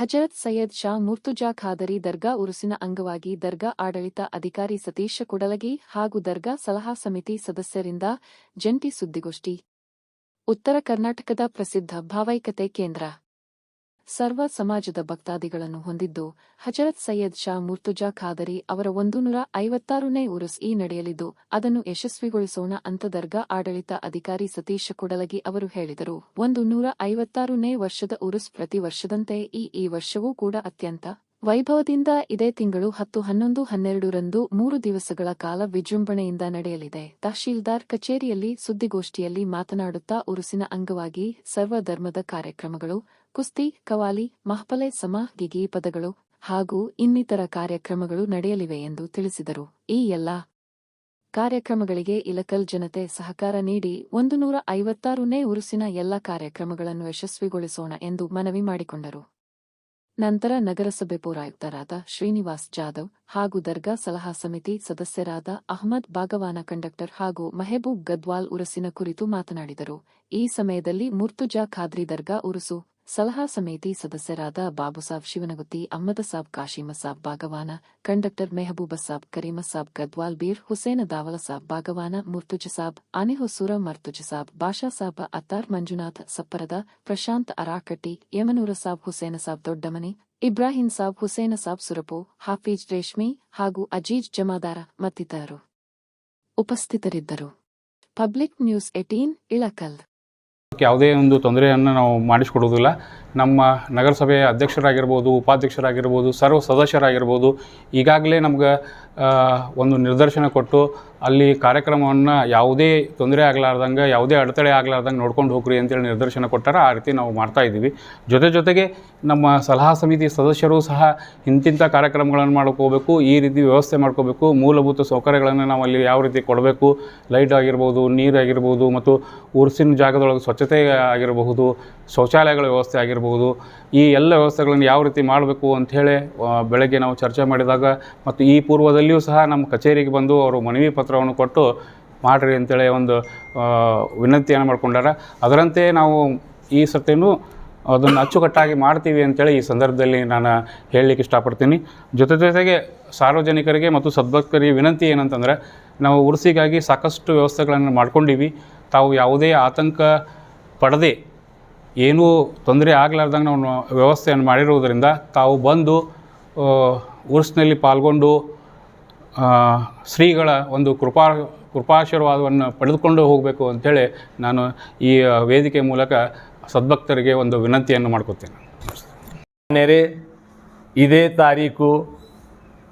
ಹಜರತ್ ಸೈಯದ್ ಶಾ ಮುರ್ತುಜಾ ಖಾದರಿ ದರ್ಗಾ ಉರುಸಿನ ಅಂಗವಾಗಿ ದರ್ಗಾ ಆಡಳಿತ ಅಧಿಕಾರಿ ಸತೀಶ ಕುಡಲಗಿ ಹಾಗೂ ದರ್ಗಾ ಸಲಹಾ ಸಮಿತಿ ಸದಸ್ಯರಿಂದ ಜಂಟಿ ಸುದ್ದಿಗೋಷ್ಠಿ. ಉತ್ತರ ಕರ್ನಾಟಕದ ಪ್ರಸಿದ್ಧ ಭಾವೈಕ್ಯತೆ ಕೇಂದ್ರ ಸರ್ವ ಸಮಾಜದ ಭಕ್ತಾದಿಗಳನ್ನು ಹೊಂದಿದ್ದು, ಹಜರತ್ ಸೈಯದ್ ಶಾ ಮುರ್ತುಜಾ ಖಾದರಿ ಅವರ 156ನೇ ಉರುಸ್ ಈ ನಡೆಯಲಿದ್ದು, ಅದನ್ನು ಯಶಸ್ವಿಗೊಳಿಸೋಣ ಅಂತ ದರ್ಗಾ ಆಡಳಿತ ಅಧಿಕಾರಿ ಸತೀಶ ಕುಡಲಗಿ ಅವರು ಹೇಳಿದರು. 156ನೇ ವರ್ಷದ ಉರುಸ್ ಪ್ರತಿ ವರ್ಷದಂತೆ ಈ ವರ್ಷವೂ ಕೂಡ ಅತ್ಯಂತ ವೈಭವದಿಂದ ಇದೇ ತಿಂಗಳು 10, 11, 12ರಂದು 3 ದಿವಸಗಳ ಕಾಲ ವಿಜೃಂಭಣೆಯಿಂದ ನಡೆಯಲಿದೆ. ತಹಶೀಲ್ದಾರ್ ಕಚೇರಿಯಲ್ಲಿ ಸುದ್ದಿಗೋಷ್ಠಿಯಲ್ಲಿ ಮಾತನಾಡುತ್ತಾ ಉರುಸಿನ ಅಂಗವಾಗಿ ಸರ್ವ ಧರ್ಮದ ಕಾರ್ಯಕ್ರಮಗಳು, ಕುಸ್ತಿ, ಕವಾಲಿ, ಮಹಫಲೆ, ಗಿಗಿ ಪದಗಳು ಹಾಗೂ ಇನ್ನಿತರ ಕಾರ್ಯಕ್ರಮಗಳು ನಡೆಯಲಿವೆ ಎಂದು ತಿಳಿಸಿದರು. ಈ ಎಲ್ಲಾ ಕಾರ್ಯಕ್ರಮಗಳಿಗೆ ಇಲಕಲ್ ಜನತೆ ಸಹಕಾರ ನೀಡಿ 156ನೇ ಉರುಸಿನ ಎಲ್ಲ ಕಾರ್ಯಕ್ರಮಗಳನ್ನು ಯಶಸ್ವಿಗೊಳಿಸೋಣ ಎಂದು ಮನವಿ ಮಾಡಿಕೊಂಡರು. ನಂತರ ನಗರಸಭೆ ಪೌರಾಯುಕ್ತರಾದ ಶ್ರೀನಿವಾಸ್ ಜಾಧವ್ ಹಾಗೂ ದರ್ಗಾ ಸಲಹಾ ಸಮಿತಿ ಸದಸ್ಯರಾದ ಅಹ್ಮದ್ ಬಾಗವಾನ ಕಂಡಕ್ಟರ್ ಹಾಗೂ ಮೆಹಬೂಬ್ ಗದ್ವಾಲ್ ಉರುಸಿನ ಕುರಿತು ಮಾತನಾಡಿದರು. ಈ ಸಮಯದಲ್ಲಿ ಮುರ್ತುಜಾ ಖಾದ್ರಿ ದರ್ಗಾ ಉರುಸು ಸಲಹಾ ಸಮಿತಿ ಸದಸ್ಯರಾದ ಬಾಬುಸಾಬ್ ಶಿವನಗುತ್ತಿ, ಅಹ್ಮದಸಾಬ್ ಕಾಶಿಮಸಾಬ್ ಬಾಗವಾನ ಕಂಡಕ್ಟರ್, ಮೆಹಬೂಬಸಾಬ್ ಕರೀಮಸಾಬ್ ಗದ್ವಾಲ್, ಬೀರ್ ಹುಸೇನ ದಾವಲಸಾಬ್ ಬಾಗವಾನ, ಮುರ್ತುಜಸಾಬ್ ಆನೆಹೊಸೂರ, ಮರ್ತುಜಸಾಬ್ ಬಾಷಾಸಾಬ್ ಅತ್ತಾರ್, ಮಂಜುನಾಥ್ ಸಪ್ಪರದ, ಪ್ರಶಾಂತ್ ಅರಾಕಟ್ಟಿ, ಯಮನೂರಸಾಬ್ ಹುಸೇನಸಾಬ್ ದೊಡ್ಡಮನಿ, ಇಬ್ರಾಹಿಂ ಸಾಬ್ ಹುಸೇನಸಾಬ್ ಸುರಪು, ಹಾಫೀಜ್ ರೇಷ್ಮಿ ಹಾಗೂ ಅಜೀಜ್ ಜಮಾದಾರ ಮತ್ತಿತರರು ಉಪಸ್ಥಿತರಿದ್ದರು. Public news 18 Ilkal. ಯಾವುದೇ ಒಂದು ತೊಂದರೆಯನ್ನು ನಾವು ಮಾಡಿಸಿಕೊಡುವುದಿಲ್ಲ. ನಮ್ಮ ನಗರಸಭೆಯ ಅಧ್ಯಕ್ಷರಾಗಿರ್ಬೋದು, ಉಪಾಧ್ಯಕ್ಷರಾಗಿರ್ಬೋದು, ಸರ್ವ ಸದಸ್ಯರಾಗಿರ್ಬೋದು ಈಗಾಗಲೇ ನಮ್ಗೆ ಒಂದು ನಿರ್ದೇಶನ ಕೊಟ್ಟು ಅಲ್ಲಿ ಕಾರ್ಯಕ್ರಮವನ್ನು ಯಾವುದೇ ತೊಂದರೆ ಆಗಲಾರ್ದಂಗೆ, ಯಾವುದೇ ಅಡೆತಡೆ ಆಗಲಾರ್ದಂಗೆ ನೋಡ್ಕೊಂಡು ಹೋಗ್ರಿ ಅಂತೇಳಿ ನಿರ್ದೇಶನ ಕೊಟ್ಟಾರ. ಆ ರೀತಿ ನಾವು ಮಾಡ್ತಾಯಿದ್ದೀವಿ. ಜೊತೆಗೆ ನಮ್ಮ ಸಲಹಾ ಸಮಿತಿ ಸದಸ್ಯರು ಸಹ ಇಂತಿಂಥ ಕಾರ್ಯಕ್ರಮಗಳನ್ನು ಮಾಡ್ಕೋಬೇಕು, ಈ ರೀತಿ ವ್ಯವಸ್ಥೆ ಮಾಡ್ಕೋಬೇಕು, ಮೂಲಭೂತ ಸೌಕರ್ಯಗಳನ್ನು ನಾವು ಅಲ್ಲಿ ಯಾವ ರೀತಿ ಕೊಡಬೇಕು, ಲೈಟ್ ಆಗಿರ್ಬೋದು, ನೀರಾಗಿರ್ಬೋದು, ಮತ್ತು ಉರ್ಸಿನ ಜಾಗದೊಳಗೆ ಸ್ವಚ್ಛತೆ ಆಗಿರಬಹುದು, ಶೌಚಾಲಯಗಳ ವ್ಯವಸ್ಥೆ ಆಗಿರ್ಬೋದು, ಈ ಎಲ್ಲ ವ್ಯವಸ್ಥೆಗಳನ್ನು ಯಾವ ರೀತಿ ಮಾಡಬೇಕು ಅಂಥೇಳಿ ಬೆಳಗ್ಗೆ ನಾವು ಚರ್ಚೆ ಮಾಡಿದಾಗ ಮತ್ತು ಈ ಪೂರ್ವದಲ್ಲಿಯೂ ಸಹ ನಮ್ಮ ಕಚೇರಿಗೆ ಬಂದು ಅವರು ಮನವಿ ಪತ್ರವನ್ನು ಕೊಟ್ಟು ಮಾಡಿರಿ ಅಂತೇಳಿ ಒಂದು ವಿನಂತಿಯನ್ನು ಮಾಡ್ಕೊಂಡಾರ. ಅದರಂತೆ ನಾವು ಈ ಸರ್ತಿನೂ ಅದನ್ನು ಅಚ್ಚುಕಟ್ಟಾಗಿ ಮಾಡ್ತೀವಿ ಅಂತೇಳಿ ಈ ಸಂದರ್ಭದಲ್ಲಿ ನಾನು ಹೇಳಲಿಕ್ಕೆ ಇಷ್ಟಪಡ್ತೀನಿ. ಜೊತೆಗೆ ಸಾರ್ವಜನಿಕರಿಗೆ ಮತ್ತು ಸದ್ಭಕ್ತರಿಗೆ ವಿನಂತಿ ಏನಂತಂದರೆ, ನಾವು ಉರ್ಸಿಗಾಗಿ ಸಾಕಷ್ಟು ವ್ಯವಸ್ಥೆಗಳನ್ನು ಮಾಡ್ಕೊಂಡಿವಿ. ತಾವು ಯಾವುದೇ ಆತಂಕ ಪಡದೆ, ಏನೂ ತೊಂದರೆ ಆಗಲಾರ್ದಂಗೆ ನಾವು ವ್ಯವಸ್ಥೆಯನ್ನು ಮಾಡಿರುವುದರಿಂದ ತಾವು ಬಂದು ಉರ್ಸ್ನಲ್ಲಿ ಪಾಲ್ಗೊಂಡು ಶ್ರೀಗಳ ಒಂದು ಕೃಪಾಶೀರ್ವಾದವನ್ನು ಪಡೆದುಕೊಂಡು ಹೋಗಬೇಕು ಅಂಥೇಳಿ ನಾನು ಈ ವೇದಿಕೆ ಮೂಲಕ ಸದ್ಭಕ್ತರಿಗೆ ಒಂದು ವಿನಂತಿಯನ್ನು ಮಾಡ್ಕೊತೀನಿ. ಇದೇ ತಾರೀಕು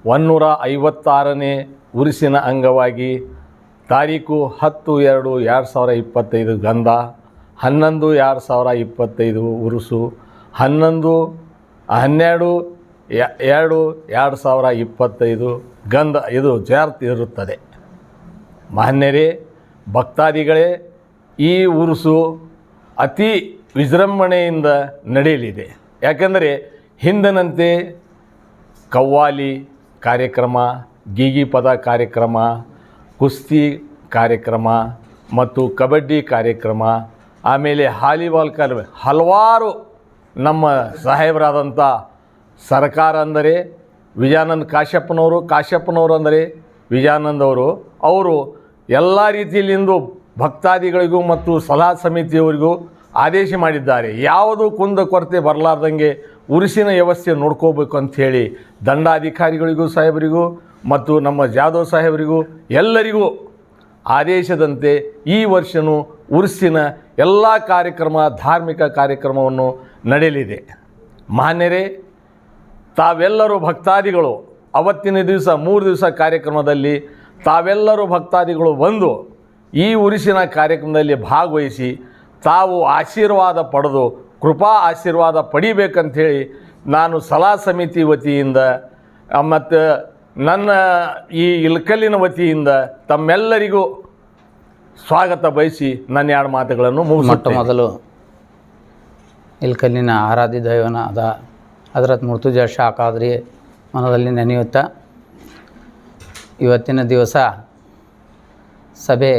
156ನೇ ಉರುಸಿನ ಅಂಗವಾಗಿ ತಾರೀಕು 10/2/2025 ಗಂಧ, 11/2025 ಉರುಸು, 11/12/2025 ಗಂಧ ಇದು ಜಾರ್ತ್ ಇರುತ್ತದೆ. ಮಾನ್ಯರೇ, ಭಕ್ತಾದಿಗಳೇ, ಈ ಉರುಸು ಅತಿ ವಿಜೃಂಭಣೆಯಿಂದ ನಡೆಯಲಿದೆ. ಯಾಕೆಂದರೆ ಹಿಂದಿನಂತೆ ಕವ್ವಾಲಿ ಕಾರ್ಯಕ್ರಮ, ಗೀಗಿ ಪದ ಕಾರ್ಯಕ್ರಮ, ಕುಸ್ತಿ ಕಾರ್ಯಕ್ರಮ ಮತ್ತು ಕಬಡ್ಡಿ ಕಾರ್ಯಕ್ರಮ, ಆಮೇಲೆ ಹಾಲಿಬಾಲ್ ಹಲವಾರು ನಮ್ಮ ಸಾಹೇಬರಾದಂಥ ಸರ್ಕಾರ ಅಂದರೆ ವಿಜಯಾನಂದ ಕಾಶ್ಯಪ್ಪನವರು ಅಂದರೆ ವಿಜಯಾನಂದ್ ಅವರು ಎಲ್ಲ ರೀತಿಯಲ್ಲಿಂದು ಭಕ್ತಾದಿಗಳಿಗೂ ಮತ್ತು ಸಲಹಾ ಸಮಿತಿಯವರಿಗೂ ಆದೇಶ ಮಾಡಿದ್ದಾರೆ. ಯಾವುದು ಕುಂದುಕೊರತೆ ಬರಲಾರ್ದಂಗೆ ಉರುಸಿನ ವ್ಯವಸ್ಥೆ ನೋಡ್ಕೋಬೇಕು ಅಂಥೇಳಿ ದಂಡಾಧಿಕಾರಿಗಳಿಗೂ ಸಾಹೇಬರಿಗೂ ಮತ್ತು ನಮ್ಮ ಜಾಧವ್ ಸಾಹೇಬರಿಗೂ ಎಲ್ಲರಿಗೂ ಆದೇಶದಂತೆ ಈ ವರ್ಷವೂ ಉರುಸಿನ ಎಲ್ಲ ಕಾರ್ಯಕ್ರಮ, ಧಾರ್ಮಿಕ ಕಾರ್ಯಕ್ರಮವನ್ನು ನಡೆಯಲಿದೆ. ಮಾನ್ಯರೇ, ತಾವೆಲ್ಲರೂ ಭಕ್ತಾದಿಗಳು ಅವತ್ತಿನ ದಿವಸ 3 ದಿವಸ ಕಾರ್ಯಕ್ರಮದಲ್ಲಿ ತಾವೆಲ್ಲರೂ ಭಕ್ತಾದಿಗಳು ಬಂದು ಈ ಉರುಸಿನ ಕಾರ್ಯಕ್ರಮದಲ್ಲಿ ಭಾಗವಹಿಸಿ ತಾವು ಆಶೀರ್ವಾದ ಪಡೆದು ಕೃಪಾ ಆಶೀರ್ವಾದ ಪಡಿಬೇಕಂಥೇಳಿ ನಾನು ಸಲಹಾ ಸಮಿತಿ ವತಿಯಿಂದ ಮತ್ತು ನನ್ನ ಈ ಇಳಕಲ್ಲಿನ ವತಿಯಿಂದ ತಮ್ಮೆಲ್ಲರಿಗೂ ಸ್ವಾಗತ ಬಯಸಿ ನನ್ನ 2 ಮಾತುಗಳನ್ನು ಮುಗಿಸುತ್ತೇನೆ. ಮೊದಲು ಇಳಕಲ್ಲಿನ ಆರಾಧ್ಯ ದೈವನಾದ ಹಜರತ್ ಮುರ್ತುಜಾ ಶಾ ಖಾದ್ರಿ ಮನದಲ್ಲಿ ನೆನೆಯುತ್ತಾ, ಇವತ್ತಿನ ದಿವಸ ಸಭೆ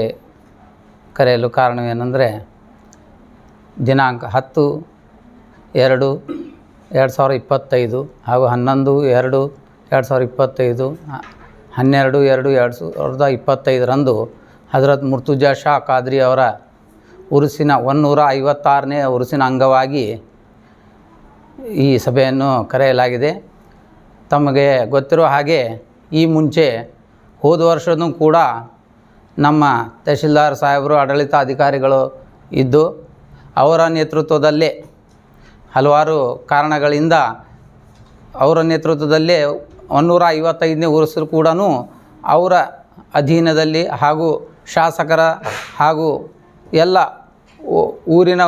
ಕರೆಯಲು ಕಾರಣವೇನೆಂದರೆ, ದಿನಾಂಕ 10/2/2025 2025 ಹಾಗೂ 11/2/2025, 12/2/2025ರಂದು ಹಜರತ್ ಮುರ್ತುಜಾ ಶಾ ಖಾದ್ರಿ ಅವರ ಉರುಸಿನ 156ನೇ ಉರುಸಿನ ಅಂಗವಾಗಿ ಈ ಸಭೆಯನ್ನು ಕರೆಯಲಾಗಿದೆ. ತಮಗೆ ಗೊತ್ತಿರೋ ಹಾಗೆ ಈ ಮುಂಚೆ ಹೋದ ವರ್ಷವೂ ಕೂಡ ನಮ್ಮ ತಹಶೀಲ್ದಾರ್ ಸಾಹೇಬರು, ಆಡಳಿತ ಅಧಿಕಾರಿಗಳು ಇದ್ದು ಅವರ ನೇತೃತ್ವದಲ್ಲೇ ಹಲವಾರು ಕಾರಣಗಳಿಂದ ಅವರ ನೇತೃತ್ವದಲ್ಲೇ 155ನೇ ಉರುಸು ಕೂಡ ಅವರ ಅಧೀನದಲ್ಲಿ ಹಾಗೂ ಶಾಸಕರ ಹಾಗೂ ಎಲ್ಲ ಊರಿನ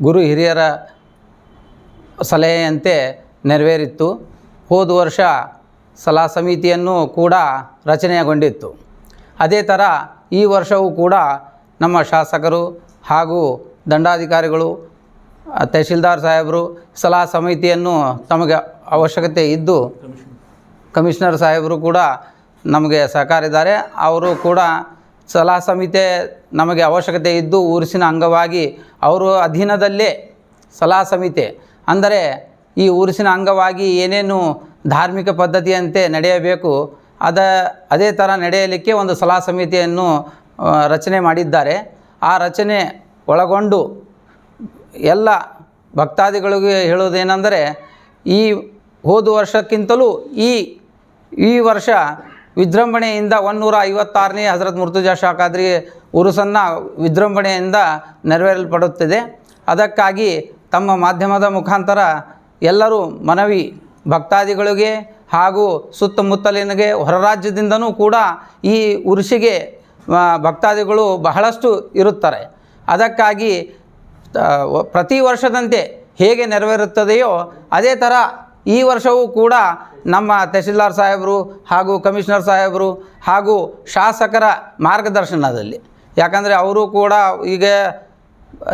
ಗುರು ಹಿರಿಯರ ಸಲಹೆಯಂತೆ ನೆರವೇರಿತ್ತು. ಹೋದ ವರ್ಷ ಸಲಹಾ ಸಮಿತಿಯನ್ನು ಕೂಡ ರಚನೆಗೊಂಡಿತ್ತು. ಅದೇ ಥರ ಈ ವರ್ಷವೂ ಕೂಡ ನಮ್ಮ ಶಾಸಕರು ಹಾಗೂ ದಂಡಾಧಿಕಾರಿಗಳು, ತಹಶೀಲ್ದಾರ್ ಸಾಹೇಬರು ಸಲಹಾ ಸಮಿತಿಯನ್ನು ತಮಗೆ ಅವಶ್ಯಕತೆ ಇದ್ದು, ಕಮಿಷನರ್ ಸಾಹೇಬರು ಕೂಡ ನಮಗೆ ಸಹಕರಿದ್ದಾರೆ. ಅವರು ಕೂಡ ಸಲಹಾ ಸಮಿತಿ ನಮಗೆ ಅವಶ್ಯಕತೆ ಇದ್ದು ಉರುಸಿನ ಅಂಗವಾಗಿ ಅವರು ಅಧೀನದಲ್ಲೇ ಸಲಹಾ ಸಮಿತಿ ಅಂದರೆ ಈ ಉರುಸಿನ ಅಂಗವಾಗಿ ಏನೇನು ಧಾರ್ಮಿಕ ಪದ್ಧತಿಯಂತೆ ನಡೆಯಬೇಕು ಅದೇ ಥರ ನಡೆಯಲಿಕ್ಕೆ ಒಂದು ಸಲಹಾ ಸಮಿತಿಯನ್ನು ರಚನೆ ಮಾಡಿದ್ದಾರೆ. ಆ ರಚನೆ ಒಳಗೊಂಡು ಎಲ್ಲ ಭಕ್ತಾದಿಗಳಿಗೆ ಹೇಳೋದೇನೆಂದರೆ, ಈ ಹೋದ ವರ್ಷಕ್ಕಿಂತಲೂ ಈ ವರ್ಷ ವಿಜೃಂಭಣೆಯಿಂದ 156ನೇ ಹಜರತ್ ಮುರ್ತುಜಾ ಶಾ ಖಾದ್ರಿ ಉರುಸನ್ನು ವಿಜೃಂಭಣೆಯಿಂದ ನೆರವೇರಲ್ಪಡುತ್ತಿದೆ. ಅದಕ್ಕಾಗಿ ತಮ್ಮ ಮಾಧ್ಯಮದ ಮುಖಾಂತರ ಎಲ್ಲರೂ ಮನವಿ ಭಕ್ತಾದಿಗಳಿಗೆ ಹಾಗೂ ಸುತ್ತಮುತ್ತಲಿನಗೆ ಹೊರ ರಾಜ್ಯದಿಂದನೂ ಕೂಡ ಈ ಉರುಸಿಗೆ ಭಕ್ತಾದಿಗಳು ಬಹಳಷ್ಟು ಇರುತ್ತಾರೆ. ಅದಕ್ಕಾಗಿ ಪ್ರತಿ ವರ್ಷದಂತೆ ಹೇಗೆ ನೆರವೇರುತ್ತದೆಯೋ ಅದೇ ಥರ ಈ ವರ್ಷವೂ ಕೂಡ ನಮ್ಮ ತಹಶೀಲ್ದಾರ್ ಸಾಹೇಬರು ಹಾಗೂ ಕಮಿಷನರ್ ಸಾಹೇಬರು ಹಾಗೂ ಶಾಸಕರ ಮಾರ್ಗದರ್ಶನದಲ್ಲಿ, ಯಾಕಂದರೆ ಅವರು ಕೂಡ ಈಗ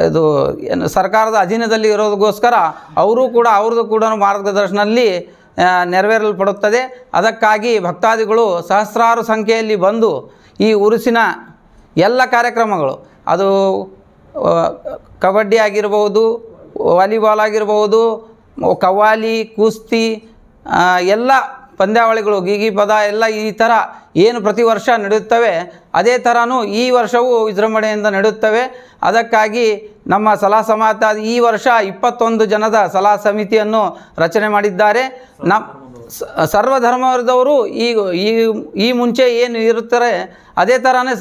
ಇದು ಸರ್ಕಾರದ ಅಧೀನದಲ್ಲಿ ಇರೋದಕ್ಕೋಸ್ಕರ ಅವರು ಕೂಡ ಅವ್ರದ್ದು ಕೂಡ ಮಾರ್ಗದರ್ಶನದಲ್ಲಿ ನೆರವೇರಲ್ಪಡುತ್ತದೆ. ಅದಕ್ಕಾಗಿ ಭಕ್ತಾದಿಗಳು ಸಹಸ್ರಾರು ಸಂಖ್ಯೆಯಲ್ಲಿ ಬಂದು ಈ ಉರುಸಿನ ಎಲ್ಲ ಕಾರ್ಯಕ್ರಮಗಳು, ಅದು ಕಬಡ್ಡಿ ಆಗಿರ್ಬೋದು, ವಾಲಿಬಾಲ್ ಆಗಿರ್ಬೋದು, ಕವ್ವಾಲಿ, ಕುಸ್ತಿ, ಎಲ್ಲ ಪಂದ್ಯಾವಳಿಗಳು, ಗೀಗಿ ಪದ ಎಲ್ಲ ಈ ಥರ ಏನು ಪ್ರತಿ ವರ್ಷ ನಡೆಯುತ್ತವೆ ಅದೇ ಥರನೂ ಈ ವರ್ಷವೂ ವಿಜೃಂಭಣೆಯಿಂದ ನಡೆಯುತ್ತವೆ. ಅದಕ್ಕಾಗಿ ನಮ್ಮ ಸಲಹಾ ಸಮಿತಿ ಈ ವರ್ಷ 21 ಜನದ ಸಲಹಾ ಸಮಿತಿಯನ್ನು ರಚನೆ ಮಾಡಿದ್ದಾರೆ. ಸರ್ವಧರ್ಮದವರು ಈ ಮುಂಚೆ ಏನು ಇರುತ್ತಾರೆ ಅದೇ ಥರನೇ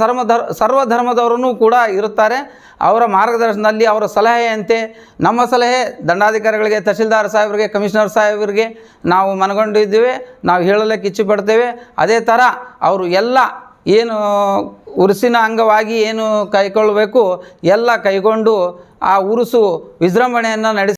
ಸರ್ವಧರ್ಮದವರೂ ಕೂಡ ಇರುತ್ತಾರೆ. ಅವರ ಮಾರ್ಗದರ್ಶನದಲ್ಲಿ, ಅವರ ಸಲಹೆಯಂತೆ ನಮ್ಮ ಸಲಹೆ ದಂಡಾಧಿಕಾರಿಗಳಿಗೆ, ತಹಶೀಲ್ದಾರ್ ಸಾಹೇಬರಿಗೆ, ಕಮಿಷನರ್ ಸಾಹೇಬರಿಗೆ ನಾವು ಮನಗೊಂಡಿದ್ದೇವೆ, ನಾವು ಹೇಳಲಿಕ್ಕೆ ಇಚ್ಛೆಪಡ್ತೇವೆ. ಅದೇ ಥರ ಅವರು ಎಲ್ಲ ಏನು ಉರುಸಿನ ಅಂಗವಾಗಿ ಏನು ಕೈಗೊಳ್ಳಬೇಕು ಎಲ್ಲ ಕೈಗೊಂಡು ಆ ಉರುಸು ವಿಜೃಂಭಣೆಯನ್ನು ನಡೆಸಿ